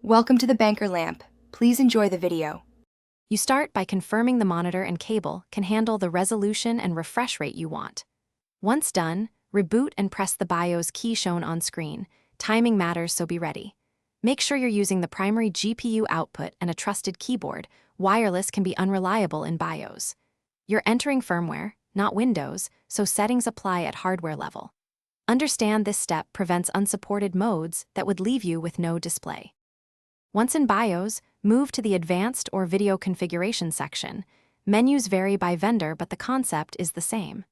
Welcome to the Banker Lamp. Please enjoy the video. You start by confirming the monitor and cable can handle the resolution and refresh rate you want. Once done, reboot and press the BIOS key shown on screen. Timing matters, so be ready. Make sure you're using the primary GPU output and a trusted keyboard. Wireless can be unreliable in BIOS. You're entering firmware, not Windows, so settings apply at hardware level. Understand this step prevents unsupported modes that would leave you with no display. Once in BIOS, move to the Advanced or Video Configuration section. Menus vary by vendor, but the concept is the same.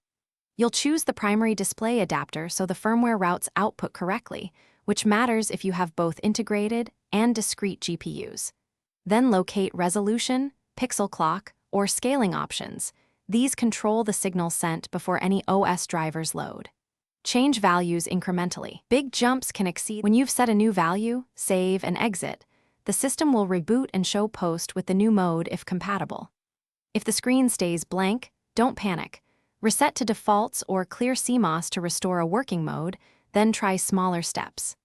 You'll choose the primary display adapter so the firmware routes output correctly, which matters if you have both integrated and discrete GPUs. Then locate resolution, pixel clock, or scaling options. These control the signal sent before any OS drivers load. Change values incrementally. Big jumps can exceed. When you've set a new value, save and exit. The system will reboot and show post with the new mode if compatible. If the screen stays blank, don't panic. Reset to defaults or clear CMOS to restore a working mode, then try smaller steps.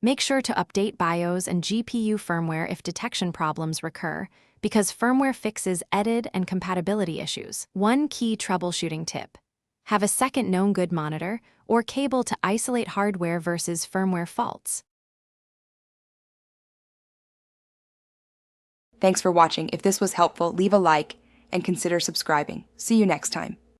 Make sure to update BIOS and GPU firmware if detection problems recur, because firmware fixes EDID and compatibility issues. One key troubleshooting tip: have a second known good monitor or cable to isolate hardware versus firmware faults. Thanks for watching. If this was helpful, leave a like and consider subscribing. See you next time.